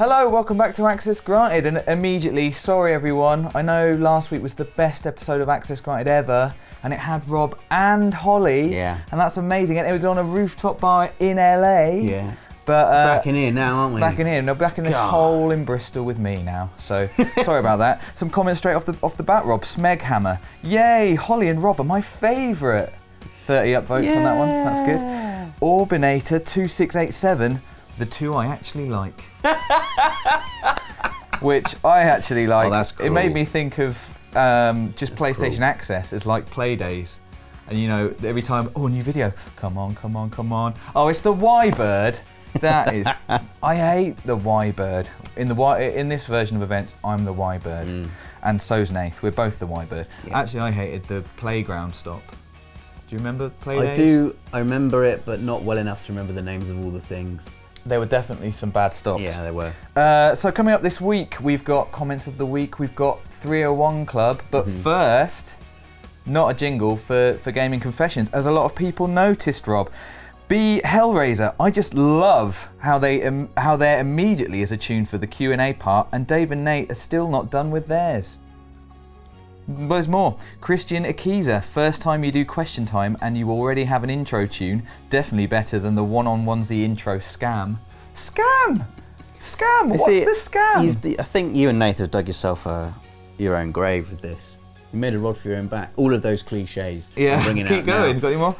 Hello, welcome back to Access Granted, and immediately, sorry everyone, I know last week was the best episode of Access Granted ever, and it had Rob and Holly, and that's amazing, and it was on a rooftop bar in LA. Yeah. But back in here now, aren't we? Back in here, no, back in this hole in Bristol with me now. So sorry about that. Some comments straight off the bat, Rob. Smeghammer, yay! Holly and Rob are my favourite. 30 upvotes on that one. That's good. Orbinator 2687, the two I actually like. Which I actually like. Oh, that's cool. It made me think of just PlayStation Access as like play days. And you know, every time, new video, come on, come on, come on. Oh, it's the Y-Bird. That is, I hate the Y-Bird. In this version of events, I'm the Y-Bird. And so's Nath, we're both the Y-Bird. Yeah. Actually, I hated the playground stop. Do you remember play days? I do, I remember it, but not well enough to remember the names of all the things. There were definitely some bad stops. Yeah, there were. So coming up this week, we've got comments of the week, we've got 301 Club, but first, not a jingle for Gaming Confessions, as a lot of people noticed, Rob. B Hellraiser, I just love how there immediately is a tune for the Q&A part, and Dave and Nate are still not done with theirs. But there's more. Christian Akiza, first time you do question time and you already have an intro tune, definitely better than the one-on-onesie intro scam. Scam! Scam! What's the scam? I think you and Nate have dug yourself your own grave with this. You made a rod for your own back. All of those cliches. Yeah, bringing keep out going. Now. Got any more?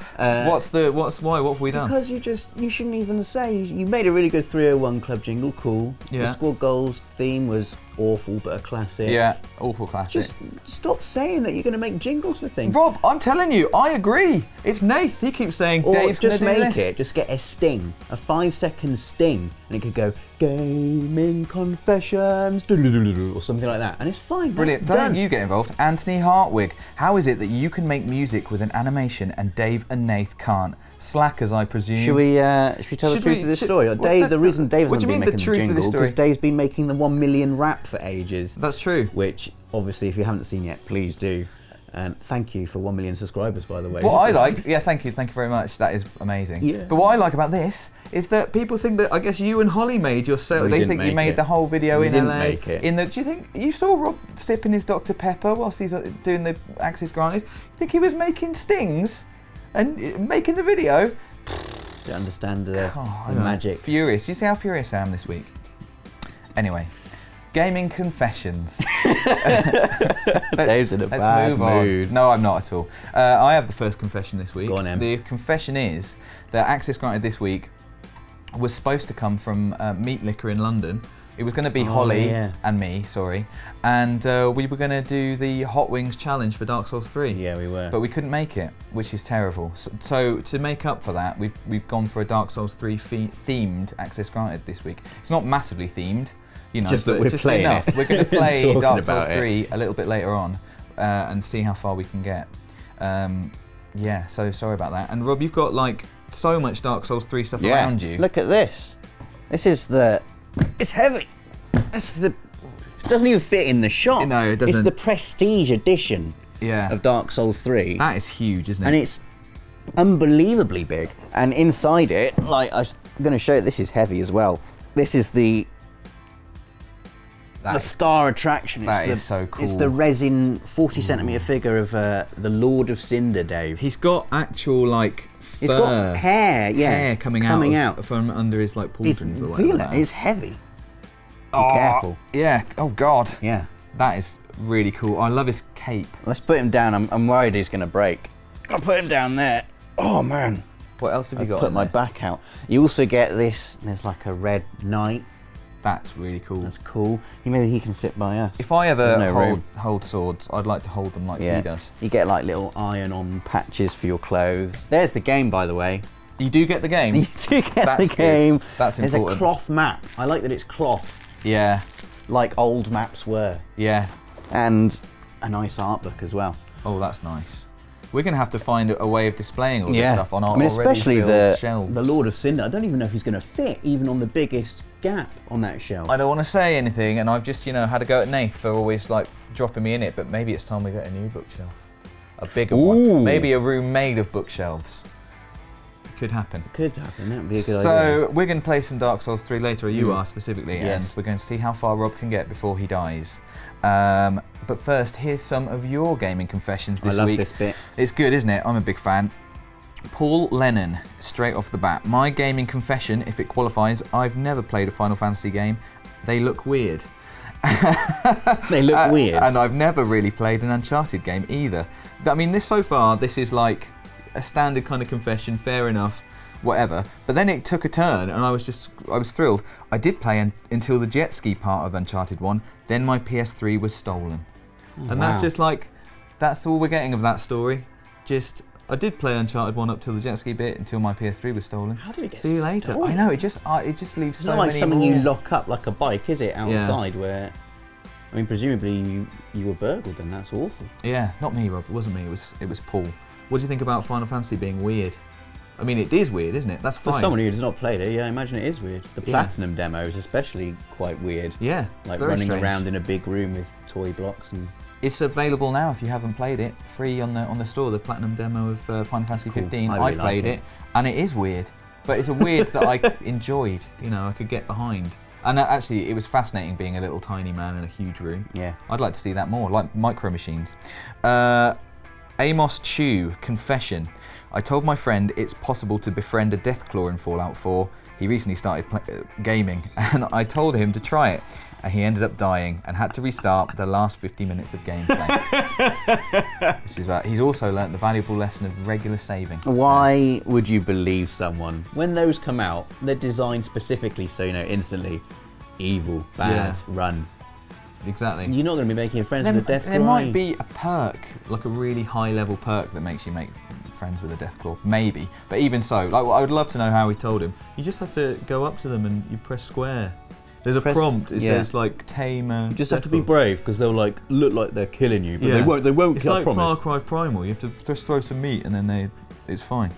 Why? What have we done? Because you shouldn't even say. You made a really good 301 Club jingle. Cool. Yeah. The Squad Goals theme was awful, but a classic. Yeah, awful classic. Just stop saying that you're going to make jingles for things. Rob, I'm telling you, I agree. It's Nath. He keeps saying Dave's just gonna do make this. it. Just get a sting, a 5-second sting, and it could go Gaming Confessions or something like that, and it's fine. Brilliant. Don't you get involved. Anthony Hartwig, how is it that you can make music with an animation and Dave and Nath can't? Slackers, I presume. Should we tell the truth of this story? The reason Dave hasn't been making the jingle because Dave's been making the 1 million rap for ages. That's true. Which, obviously, if you haven't seen yet, please do. Thank you for 1 million subscribers, by the way. What I like, thank you very much. That is amazing. Yeah. But what I like about this is that people think that I guess you and Holly made yourself. They think you made the whole video in LA. We didn't make it. Do you think you saw Rob sipping his Dr Pepper whilst he's doing the Access Granted? You think he was making stings and making the video? To understand the magic. Furious. You see how furious I am this week? Anyway, Gaming Confessions. Dave's in a bad mood. No, I'm not at all. I have the first confession this week. Go on, Em. The confession is that Access Granted this week was supposed to come from Meat Liquor in London. It was going to be Holly and me, and we were going to do the Hot Wings challenge for Dark Souls 3. Yeah, we were. But we couldn't make it, which is terrible. So to make up for that, we've gone for a Dark Souls 3 themed Access Granted this week. It's not massively themed, you know, just that we're playing enough. it. We're going to play Dark Souls 3 a little bit later on and see how far we can get. So sorry about that. And Rob, you've got like so much Dark Souls 3 stuff around you. Look at this. This is it's heavy. It doesn't even fit in the shop. No, it doesn't. It's the Prestige edition of Dark Souls 3. That is huge, isn't it? And it's unbelievably big. And inside it, like I'm going to show you, this is heavy as well. This is the star attraction. That is so cool. It's the resin 40 centimetre figure of the Lord of Cinder, Dave. He's got actual like fur. He's got hair, hair coming out from under his like pauldrons or whatever. Feel it. It's heavy. Be careful. Yeah. Oh God. Yeah. That is really cool. I love his cape. Let's put him down. I'm worried he's going to break. I'll put him down there. Oh man. What else have you got? Put my back out. You also get this. There's like a red knight. That's really cool. That's cool. Maybe he can sit by us. If I ever hold swords, I'd like to hold them like he does. You get like little iron-on patches for your clothes. There's the game, by the way. You do get the game? You do get the game. Good. That's important. There's a cloth map. I like that it's cloth. Yeah. Like old maps were. Yeah. And a nice art book as well. Oh, that's nice. We're going to have to find a way of displaying all this stuff on our especially shelves. The Lord of Cinder. I don't even know if he's going to fit even on the biggest gap on that shelf. I don't want to say anything, and I've just, had a go at Nath for always like dropping me in it, but maybe it's time we get a new bookshelf. A bigger one. Maybe a room made of bookshelves. Could happen. Could happen. That would be a good idea. So we're going to play some Dark Souls 3 later, or you are specifically, and Yes. we're going to see how far Rob can get before he dies. But first, here's some of your gaming confessions this I love week. this bit. It's good, isn't it? I'm a big fan. Paul Lennon, straight off the bat. My gaming confession, if it qualifies, I've never played a Final Fantasy game. They look weird. They look weird. And I've never really played an Uncharted game either. I mean, this is like a standard kind of confession, fair enough, whatever. But then it took a turn, and I was thrilled. I did play until the jet ski part of Uncharted 1, then my PS3 was stolen. And that's just like, that's all we're getting of that story. I did play Uncharted 1 up till the jet ski bit until my PS3 was stolen. How did it get See you later. stolen? I know, it just leaves It's so not like many something more. you lock up like a bike, is it? Outside where, I mean, presumably you were burgled, then that's awful. Yeah, not me, Rob. It wasn't me. It was Paul. What do you think about Final Fantasy being weird? I mean, it is weird, isn't it? That's fine. For someone who has not played it, yeah, I imagine it is weird. The Platinum demo is especially quite weird. Yeah, Like very running strange. around in a big room with toy blocks and. It's available now if you haven't played it, free on the store. The Platinum demo of Final Fantasy 15. I I really played like it, and it is weird, but it's a weird that I enjoyed. You know, I could get behind. And actually, it was fascinating being a little tiny man in a huge room. Yeah. I'd like to see that more, like Micro Machines. Amos Chu, confession. I told my friend it's possible to befriend a Deathclaw in Fallout 4. He recently started gaming, and I told him to try it. And he ended up dying and had to restart the last 50 minutes of gameplay. He's also learnt the valuable lesson of regular saving. Why would you believe someone when those come out? They're designed specifically so you know instantly, evil, bad, run. Exactly. You're not going to be making friends with a Deathclaw. There might be a perk, like a really high level perk that makes you make friends with a Deathclaw, maybe. But even so, like I would love to know how he told him. You just have to go up to them and you press square. There's a prompt. It says like tame. You just have to be brave because they'll like look like they're killing you, but they won't. It's kill, like I promise. Far Cry Primal. You have to just throw some meat and then it's fine.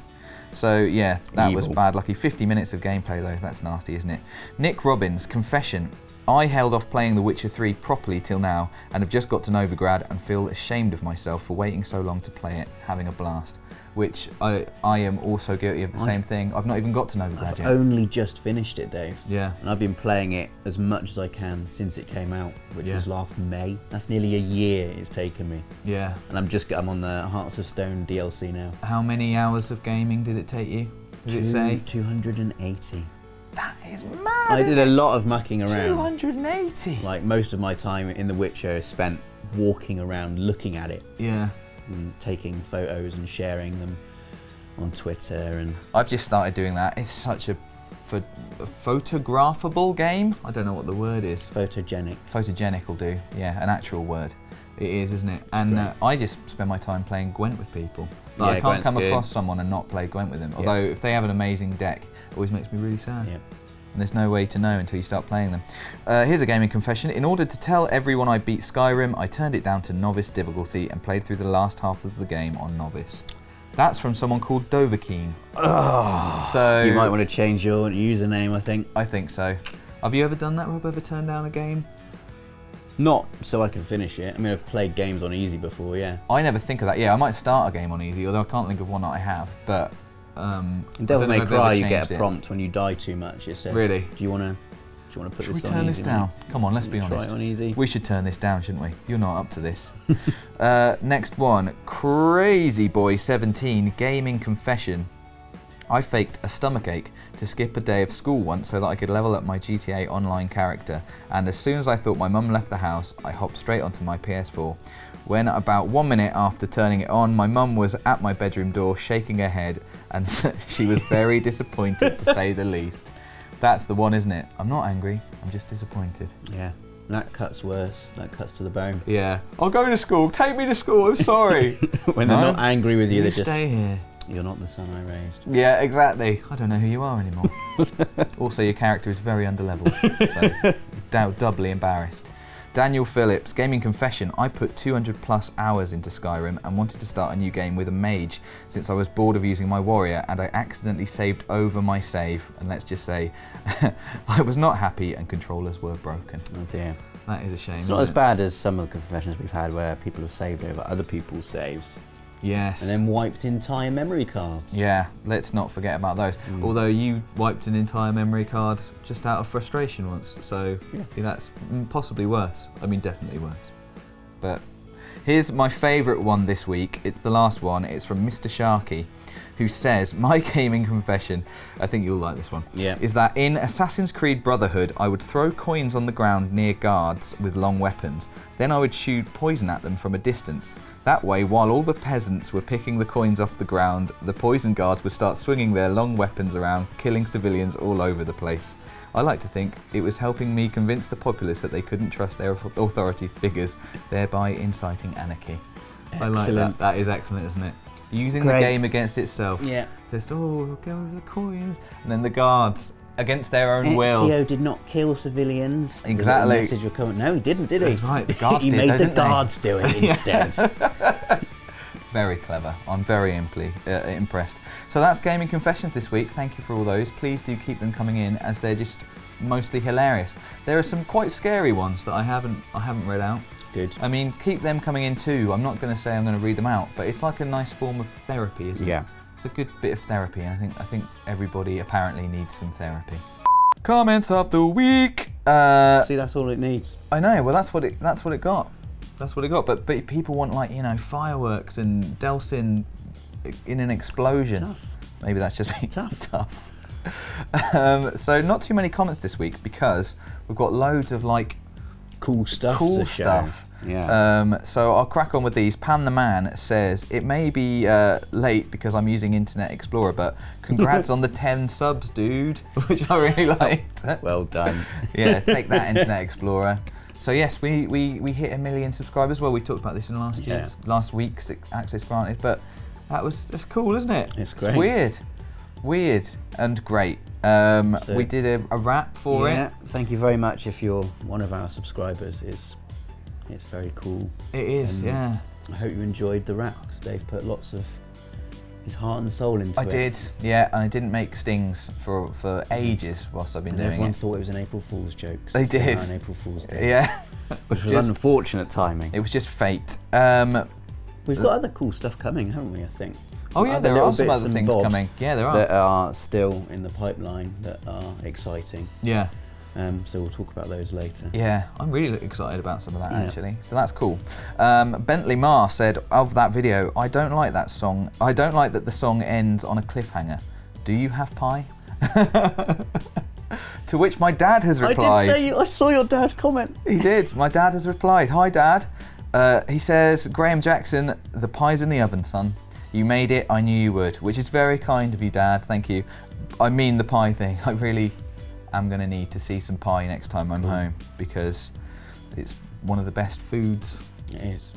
So yeah, that was Evil. bad. Lucky 50 minutes of gameplay though. That's nasty, isn't it? Nick Robbins, confession. I held off playing The Witcher 3 properly till now and have just got to Novigrad and feel ashamed of myself for waiting so long to play it, having a blast. Which I am also guilty of the same thing. I've not even got to Novigrad I've yet. only just finished it, Dave. Yeah. And I've been playing it as much as I can since it came out, which was last May. That's nearly a year it's taken me. Yeah. And I'm on the Hearts of Stone DLC now. How many hours of gaming did it take you? Did it say? 280. That is mad. I did a lot of mucking around. 280. Like most of my time in The Witcher is spent walking around looking at it. Yeah. And taking photos and sharing them on Twitter and I've just started doing that. It's such a photographable game. I don't know what the word is. photogenic. Photogenic will do. Yeah, an actual word. It is, isn't it? And I just spend my time playing Gwent with people. Like, I can't Gwent's come good. across someone and not play Gwent with them. Although if they have an amazing deck, it always makes me really sad. Yeah. And there's no way to know until you start playing them. Here's a gaming confession. In order to tell everyone I beat Skyrim, I turned it down to novice difficulty and played through the last half of the game on novice. That's from someone called Dovahkeen. So You might want to change your username, I think. I think so. Have you ever done that, Rob? Ever turned down a game? Not so I can finish it. I mean, I've played games on easy before, yeah. I never think of that. Yeah, I might start a game on easy, although I can't think of one that I have. But In Devil May I've ever Cry, you get changed a it. prompt when you die too much. It says, Really? Do you want to put Should this we on turn easy? this down? mate? Come on, let's be Try honest. it on easy. We should turn this down, shouldn't we? You're not up to this. Next one, Crazy Boy 17, gaming confession. I faked a stomachache to skip a day of school once so that I could level up my GTA Online character, and as soon as I thought my mum left the house, I hopped straight onto my PS4. When about 1 minute after turning it on, my mum was at my bedroom door shaking her head, and she was very disappointed to say the least. That's the one, isn't it? I'm not angry, I'm just disappointed. Yeah, that cuts worse. That cuts to the bone. Yeah. I'll go to school, take me to school, I'm sorry. When they're not angry with you, You they're just, stay here. you're not the son I raised. Yeah, exactly. I don't know who you are anymore. Also, your character is very underleveled, so doubly embarrassed. Daniel Phillips, gaming confession. I put 200 plus hours into Skyrim and wanted to start a new game with a mage since I was bored of using my warrior and I accidentally saved over my save. And let's just say, I was not happy and controllers were broken. Oh dear. That is a shame. It's not as bad as some of the confessions we've had where people have saved over other people's saves. Yes. And then wiped entire memory cards. Yeah, let's not forget about those. Although you wiped an entire memory card just out of frustration once, so that's possibly worse. I mean, definitely worse. But here's my favourite one this week. It's the last one. It's from Mr. Sharky, who says, my gaming confession, I think you'll like this one, is that in Assassin's Creed Brotherhood, I would throw coins on the ground near guards with long weapons. Then I would shoot poison at them from a distance. That way, while all the peasants were picking the coins off the ground, the poison guards would start swinging their long weapons around, killing civilians all over the place. I like to think it was helping me convince the populace that they couldn't trust their authority figures, thereby inciting anarchy. Excellent. I like that. That is excellent, isn't it? Using the game against itself. Yeah. Just, go over the coins. And then the guards, against their own will. Ezio did not kill civilians. Exactly. The message would come. No, he didn't, did he? That's right, the guards did. He made the guards do it instead. Very clever. I'm very impressed. So that's Gaming Confessions this week. Thank you for all those. Please do keep them coming in, as they're just mostly hilarious. There are some quite scary ones that I haven't read out. Good. I mean, keep them coming in too. I'm not going to say I'm going to read them out, but it's like a nice form of therapy, isn't it? Yeah. It's a good bit of therapy, and I think everybody apparently needs some therapy. Comments of the week. See, that's all it needs. I know. Well, that's what it got. That's what it got. But people want, like, fireworks and Delsin in an explosion. Tough. Maybe that's just tough. So not too many comments this week, because we've got loads of cool stuff. Yeah. So I'll crack on with these. Pan the Man says, it may be late because I'm using Internet Explorer, but congrats on the 10 subs, dude, which I really liked. Well done. Yeah, take that, Internet Explorer. So yes, we hit 1 million subscribers. Well, we talked about this in last week's Access Granted, but that's cool, isn't it? It's great. It's weird and great. So we did a rap for it. Yeah, thank you very much if you're one of our subscribers. It's very cool. It is, and I hope you enjoyed the rap, because Dave put lots of his heart and soul into it. I did, yeah, and I didn't make stings for ages whilst I've been doing it. Everyone thought it was an April Fool's joke. They did. On April Fool's Day. Yeah. Which was unfortunate timing. It was just fate. We've got other cool stuff coming, haven't we, I think? Oh yeah, there are some other things coming. Yeah, there are. That are still in the pipeline that are exciting. Yeah. So we'll talk about those later. Yeah, I'm really excited about some of that actually. So that's cool. Bentley Marr said of that video, I don't like that song. I don't like that the song ends on a cliffhanger. Do you have pie? To which my dad has replied. I saw your dad comment. He did. My dad has replied. Hi, Dad. He says, Graham Jackson, the pie's in the oven, son. You made it. I knew you would, which is very kind of you, Dad. Thank you. I mean the pie thing. I really am going to need to see some pie next time I'm home, because it's one of the best foods. It is.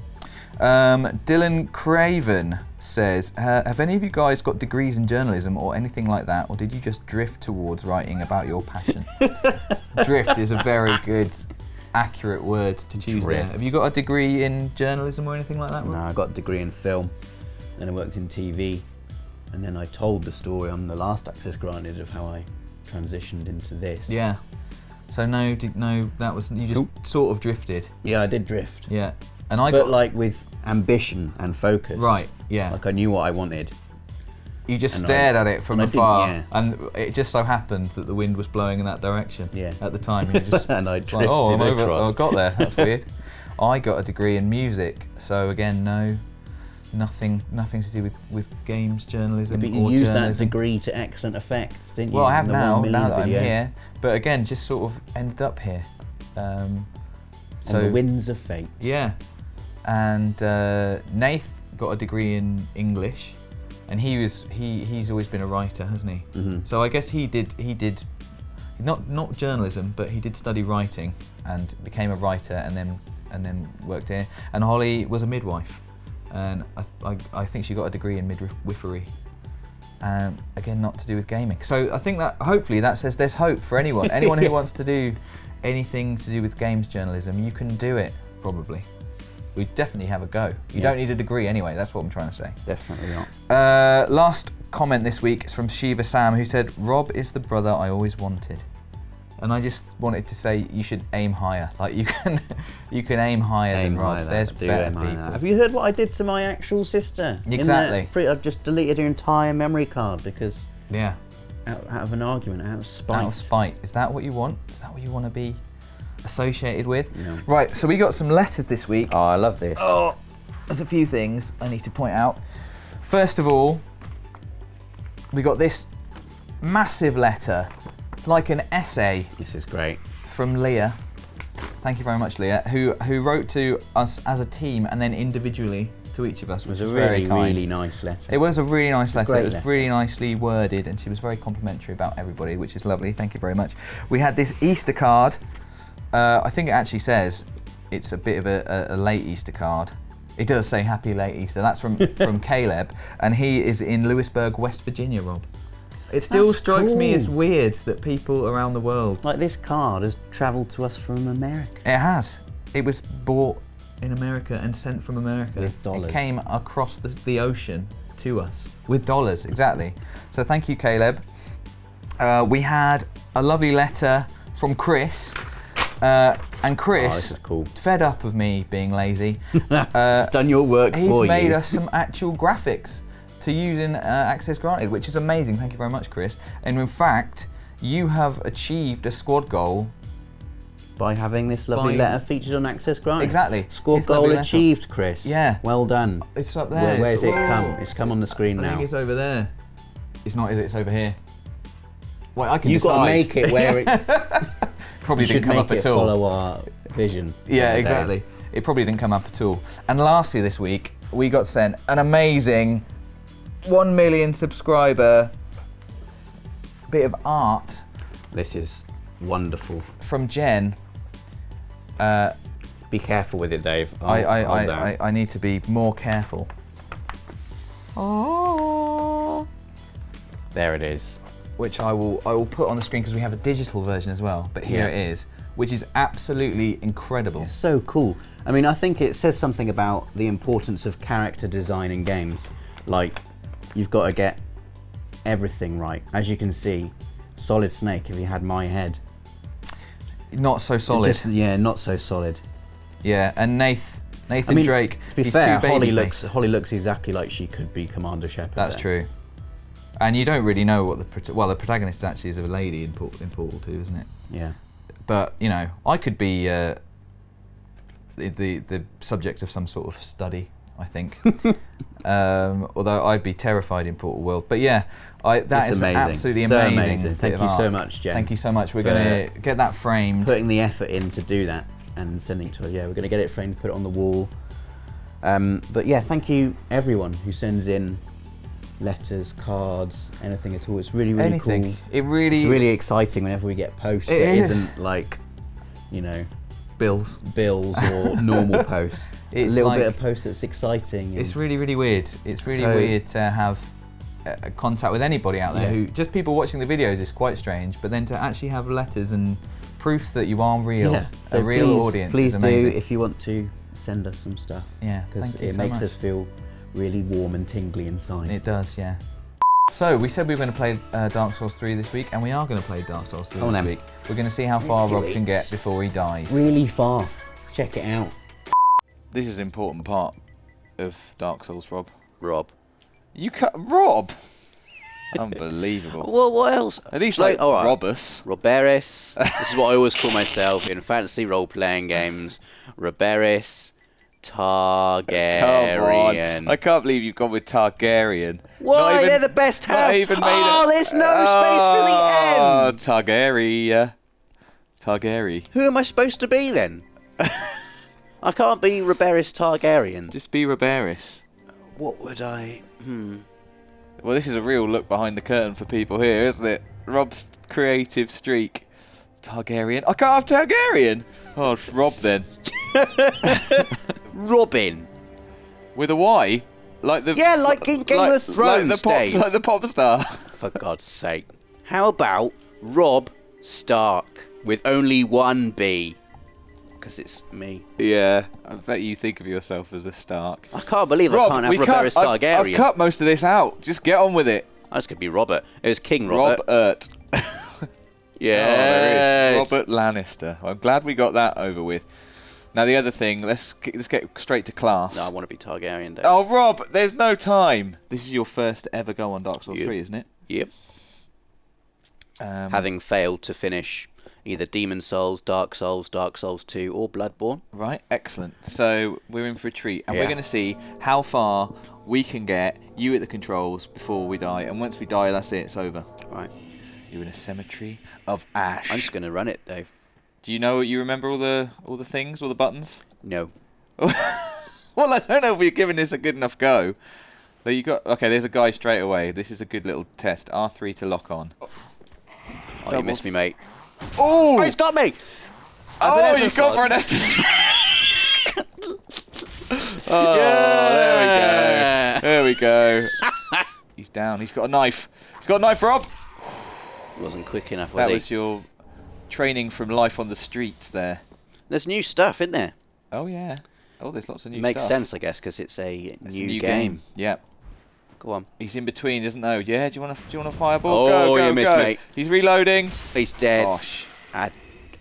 Dylan Craven says, have any of you guys got degrees in journalism or anything like that, or did you just drift towards writing about your passion? Drift is a very good, accurate word to choose there. Have you got a degree in journalism or anything like that? No, I got a degree in film, then I worked in TV, and then I told the story on the last Access Granted of how I transitioned into this. Yeah. So no, that was, you just sort of drifted. Yeah, I did drift. Yeah. And but like with ambition and focus. Right, yeah. Like I knew what I wanted. You just stared at it from afar, and it just so happened that the wind was blowing in that direction at the time. You just and I drifted across. I got there, that's weird. I got a degree in music, so again, nothing to do with games journalism. But you used that degree to excellent effect, didn't you? Well, I have now that I'm here, but again, just sort of ended up here. On the winds of fate. Yeah. And Nath got a degree in English, and he's always been a writer, hasn't he? Mm-hmm. So I guess he did not journalism, but he did study writing and became a writer, and then worked here. And Holly was a midwife, and I think she got a degree in midwifery. Again, not to do with gaming. So I think that hopefully that says there's hope for anyone who wants to do anything to do with games journalism. You can do it, probably. We definitely have a go. You don't need a degree anyway, that's what I'm trying to say. Definitely not. Last comment this week is from Shiva Sam, who said, Rob is the brother I always wanted. And I just wanted to say you should aim higher. Like you can aim higher than Rob. There's better people. Have you heard what I did to my actual sister? Exactly. I've just deleted her entire memory card because Yeah. out of an argument, out of spite. Out of spite. Is that what you want? Is that what you want to be associated with? No. Right, so we got some letters this week. Oh, I love this. Oh, there's a few things I need to point out. First of all, we got this massive letter. It's like an essay. This is great. From Leah. Thank you very much, Leah, who wrote to us as a team and then individually to each of us. It was a really nice letter. It was a really nice letter. Great it was letter. really nicely worded, and she was very complimentary about everybody, which is lovely. Thank you very much. We had this Easter card. I think it actually says it's a bit of a late Easter card. It does say Happy Late Easter. That's from Caleb, and he is in Lewisburg, West Virginia, Rob. It still strikes me as weird that people around the world... Like this card has travelled to us from America. It has. It was bought in America and sent from America. With dollars. It came across the ocean to us. With dollars, exactly. So thank you, Caleb. We had a lovely letter from Chris. And Chris, this is cool. fed up of me being lazy, He's done your work for you. He's made us some actual graphics to use in Access Granted, which is amazing. Thank you very much, Chris. And in fact, you have achieved a squad goal by having this lovely letter featured on Access Granted. Exactly. Squad This goal lovely letter. achieved, Chris. Yeah. Well done. It's up there. Where's it come? It's come on the screen I now. think it's over there. It's not, is it? It's over here. Well, I can You've got to make it where it... Probably didn't come up at all. Follow our vision. Yeah, exactly. It probably didn't come up at all. And lastly this week, we got sent an amazing 1 million subscriber bit of art. This is wonderful. From Jen. Be careful with it, Dave. I need to be more careful. Oh. There it is. Which I will put on the screen because we have a digital version as well. But here it is, which is absolutely incredible. It's so cool. I mean, I think it says something about the importance of character design in games. Like, you've got to get everything right. As you can see, Solid Snake, if he had my head. Not so solid. Not so solid. Yeah, and Nathan Drake. To be fair, Holly looks exactly like she could be Commander Shepard. That's true. And you don't really know what the protagonist actually is a lady in Portal 2, isn't it? Yeah. But you know, I could be the subject of some sort of study, I think. Although I'd be terrified in Portal World. But yeah, that is amazing. Absolutely so amazing. Thank you so much, Jen. Thank you so much. We're going to get that framed. Putting the effort in to do that and sending it to us. Yeah, we're going to get it framed, put it on the wall. But yeah, thank you everyone who sends in letters, cards, anything at all. It's really cool. It's really exciting whenever we get posts that isn't like, you know, bills or normal posts. It's a little bit of post that's exciting. It's really weird. It's really weird to have contact with anybody out there who just people watching the videos is quite strange, but then to actually have letters and proof that you are real, so a real audience. Please is amazing. do if you want to send us some stuff. Yeah, because it makes us feel really warm and tingly inside. It does, yeah. So we said we were going to play Dark Souls 3 this week, and we are going to play Dark Souls 3 this week. We're going to see how far Rob can get before he dies. Really far. Check it out. This is an important part of Dark Souls, Rob. You cut Rob? Unbelievable. Well, what else? At least like Roberus. This is what I always call myself in fantasy role-playing games. Roberus Targaryen. Come on. I can't believe you've gone with Targaryen. Why? They're the best house. There's no space for the end. Targaryen. Who am I supposed to be then? I can't be Roberus Targaryen. Just be Roberus. What would I... Well, this is a real look behind the curtain for people here, isn't it? Rob's creative streak. Targaryen. I can't have Targaryen. Oh, it's Rob then. Robin. With a Y? Like in Game of Thrones, Dave. Like the pop star. For God's sake. How about Rob Stark with only one B? Because it's me. Yeah, I bet you think of yourself as a Stark. I can't believe I can't have Roberus Targaryen. I've cut most of this out. Just get on with it. I just could be Robert. It was King Robert. Robert. Yeah. Lannister. I'm glad we got that over with. Now the other thing, let's get straight to class. No, I want to be Targaryen, Dave. Oh, Rob, there's no time. This is your first ever go on Dark Souls 3, isn't it? Yep. Having failed to finish either Demon Souls, Dark Souls 2, or Bloodborne. Right, excellent. So we're in for a treat, and we're going to see how far we can get you at the controls before we die. And once we die, that's it. It's over. Right. You're in a cemetery of ash. I'm just going to run it, Dave. Do you know? You remember all the things, all the buttons? No. Well, I don't know if we're giving this a good enough go. But you got there's a guy straight away. This is a good little test. R3 to lock on. Oh, you missed me, mate. Oh, he's got me! He's gone for an Estus. Oh, yeah. There we go. He's down. He's got a knife. He's got a knife, Rob. Wasn't quick enough, was That he? was your training from life on the streets there. There's new stuff, isn't there? Oh, yeah. Oh, there's lots of new Makes stuff. sense, I guess, because it's a new game. Yeah. Go on. He's in between, isn't he? Yeah. Do you want a fireball? Oh, go, you missed, go. mate. He's reloading. He's dead. Gosh.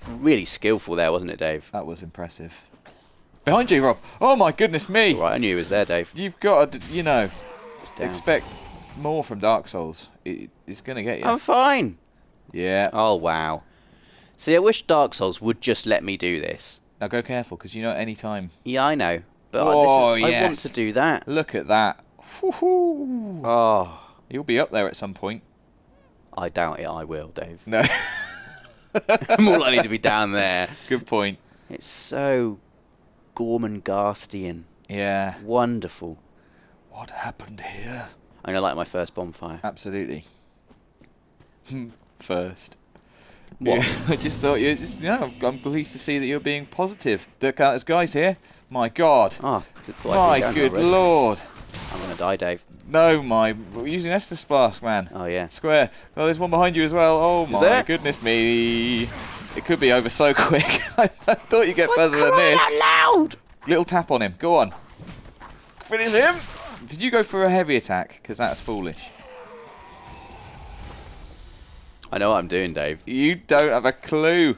Really skillful there, wasn't it, Dave? That was impressive. Behind you, Rob. Oh my goodness me. Right, I knew he was there, Dave. You've got to, It's down. expect more from Dark Souls. It's going to get you. I'm fine. Yeah. Oh, wow. See, I wish Dark Souls would just let me do this. Now go careful, because any time. Yeah, I know. But I want yes. to do that. Look at that. Woo-hoo. Oh, You'll be up there at some point. I doubt it. I will, Dave. No. I'm more likely to be down there. Good point. It's so Gormenghast-ian. Yeah. Wonderful. What happened here? I'm going to light my first bonfire. Absolutely. First. What? Yeah, I just thought I'm pleased to see that you're being positive. There's guys here. My God. Oh, My good Lord. I'm going to die, Dave. No, we're using Estus Flask, man. Oh, yeah. Square. Oh, there's one behind you as well. Oh, my there? goodness me. It could be over so quick. I thought you'd get further than this. Out loud! Little tap on him. Go on. Finish him. Did you go for a heavy attack? Because that's foolish. I know what I'm doing, Dave. You don't have a clue.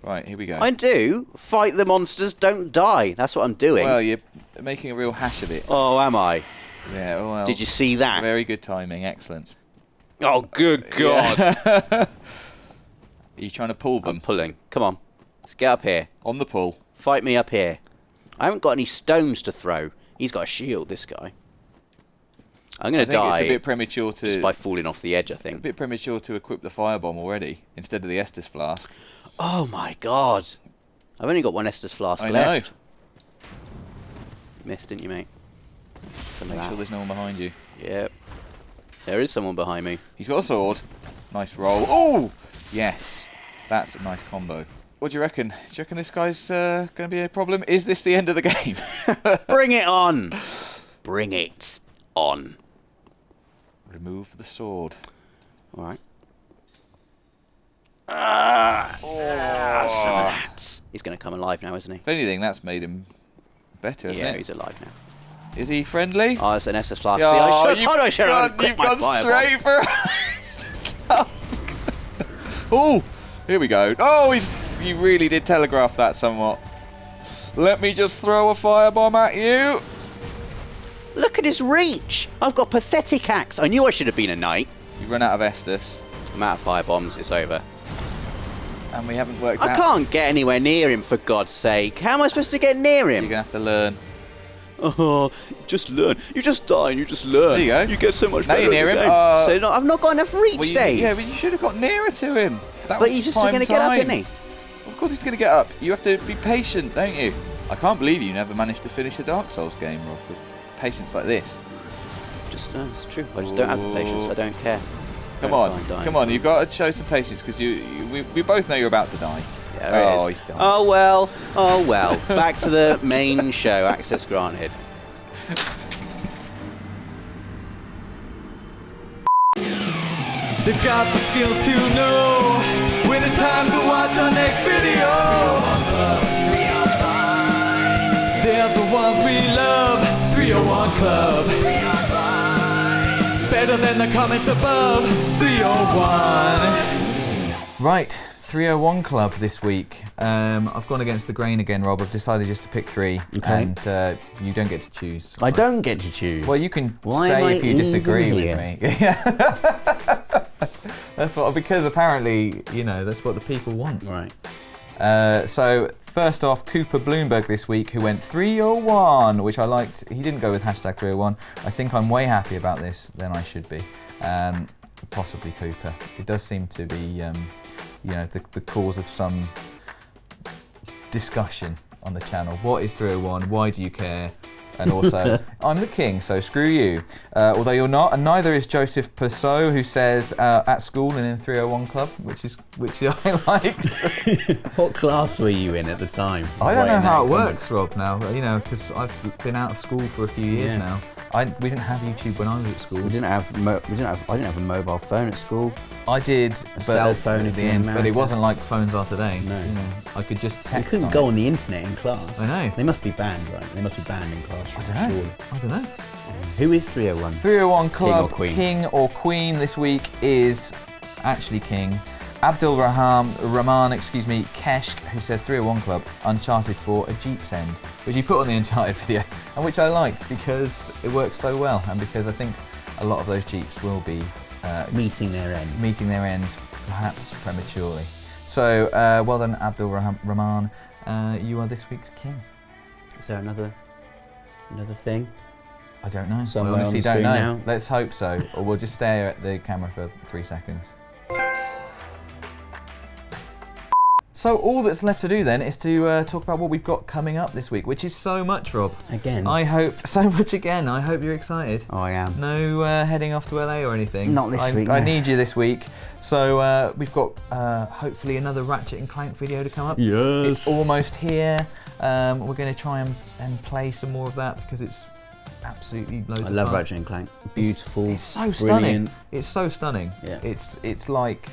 Right, here we go. I do. Fight the monsters, don't die. That's what I'm doing. Well, you're making a real hash of it. Oh, am I? Yeah, well. Did you see that? Very good timing. Excellent. Oh, good God. Are you trying to pull them? I'm pulling. Come on. Let's get up here. On the pull. Fight me up here. I haven't got any stones to throw. He's got a shield, this guy. I'm going to die It's a bit premature to... just by falling off the edge, I a think. bit premature to equip the firebomb already, instead of the Estus Flask. Oh, my God. I've only got one Estus Flask I left. know. Missed, didn't you, mate? Make sure there's no one behind you. Yep. There is someone behind me. He's got a sword. Nice roll. Oh! Yes. That's a nice combo. What do you reckon? Do you reckon this guy's going to be a problem? Is this the end of the game? Bring it on! Bring it on. Remove the sword. All right. Some of that. He's going to come alive now, isn't he? If anything, that's made him better, hasn't Yeah, it? he's alive now. Is he friendly? Oh, it's an Estus Flask. See, Oh, I should have you've gone straight for Estus Flask. Oh, here we go. Oh, you really did telegraph that somewhat. Let me just throw a firebomb at you. Look at his reach. I've got pathetic axe. I knew I should have been a knight. You've run out of Estus, I'm out of fire bombs. It's over. and we haven't worked I out. can't get anywhere near him, for God's sake. How am I supposed to get near You're him? going to have to learn. Oh, just learn. You just die and you just learn. There you go. You get so much Now better you're near at the him. game. So I've not got enough reach, Well, Dave. yeah, but you should have got nearer to him. That But was he's just prime going to get up, time. isn't he? Of course he's going to get up. You have to be patient, don't you? I can't believe you never managed to finish a Dark Souls game, Rob, with patience like this. It's true. I just don't have the patience. I don't care. Come Don't on, find dying. come on. You've got to show some patience because we both know you're about to die. Yeah, there it is. He's done. Oh well. Oh well. Back to the main show. Access granted. They've got the skills to know when it's time to watch our next video. They're the ones we love. 301 Club. Better than the comments above. 301. Right, 301 Club this week. I've gone against the grain again, Rob. I've decided just to pick 3, and you don't get to choose. I don't get to choose. Well, you can Why am say I if you disagree even with here? me. That's what, because apparently, that's what the people want. Right. So first off, Cooper Bloomberg this week, who went 301, which I liked. He didn't go with hashtag 301. I think I'm way happy about this than I should be. Possibly Cooper. It does seem to be, the cause of some discussion on the channel. What is 301? Why do you care? And also, I'm the king, so screw you. Although you're not, and neither is Joseph Persaud, who says at school and in 301 Club, which I like. What class were you in at the time? I don't know how it works, Rob. Now, because I've been out of school for a few years now. We didn't have YouTube when I was at school. I didn't have a mobile phone at school. I did, but cell phone at the end. But it wasn't like phones are today. No. I could just text. You couldn't go on the internet in class. I know. They must be banned, right? They must be banned in class. I don't know. Surely. I don't know. Who is 301? 301 Club King or Queen this week is actually King. Abdul Rahman, Keshk, who says 301 Club, Uncharted 4, a Jeep's End, which he put on the Uncharted video, and which I liked because it works so well, and because I think a lot of those Jeeps will be meeting their end, perhaps prematurely. So, well done, Abdul Rahman. You are this week's king. Is there another thing? I don't know. Somewhere I honestly on the don't know. screen now? Let's hope so, or we'll just stare at the camera for 3 seconds. So all that's left to do then is to talk about what we've got coming up this week, which is so much, Rob. Again. I hope so much again. I hope you're excited. Oh, I am. No heading off to LA or anything. Not this week. I no. need you this week. So we've got hopefully another Ratchet and Clank video to come up. Yes. It's almost here. We're going to try and play some more of that because it's absolutely loads of fun. I love Ratchet and Clank. Beautiful. It's so brilliant. stunning. It's so stunning. Yeah. It's like,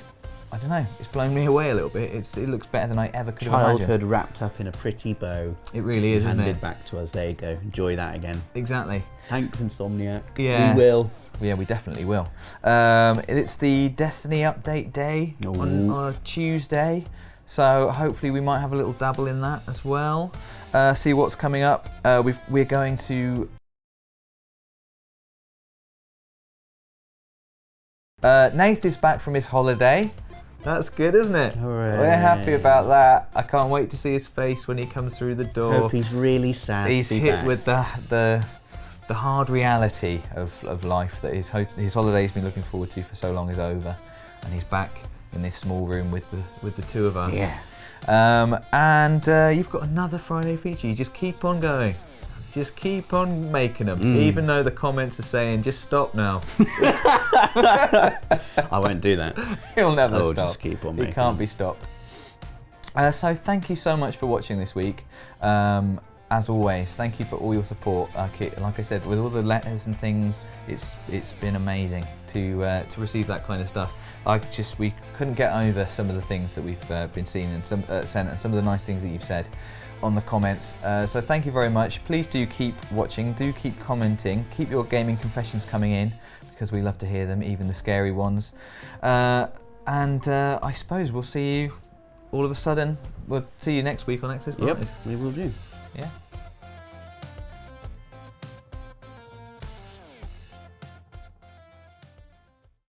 I don't know, it's blown me away a little bit. It looks better than I ever could have imagined. Childhood wrapped up in a pretty bow. It really is, isn't it? Handed back to us. There you go. Enjoy that again. Exactly. Thanks, Insomniac. Yeah. We will. Yeah, we definitely will. It's the Destiny update day on Tuesday, so hopefully we might have a little dabble in that as well. See what's coming up. We're going to... Nath is back from his holiday. That's good, isn't it? Hooray. We're happy about that. I can't wait to see his face when he comes through the door. Hope he's really sad. He's to be hit back. with the hard reality of life that his holiday he's been looking forward to for so long is over, and he's back in this small room with the two of us. Yeah. And you've got another Friday feature. You just keep on going. Just keep on making them, even though the comments are saying, just stop now. I won't do that. He'll never I'll stop. just keep on He making can't them. be stopped. So thank you so much for watching this week. As always, thank you for all your support. Like I said, with all the letters and things, it's been amazing to receive that kind of stuff. We couldn't get over some of the things that we've been seeing and sent, and some of the nice things that you've said on the comments. So thank you very much. Please do keep watching, do keep commenting, keep your gaming confessions coming in because we love to hear them, even the scary ones. And I suppose we'll see you all of a sudden. We'll see you next week on Access Granted. Yep, we will do. Yeah.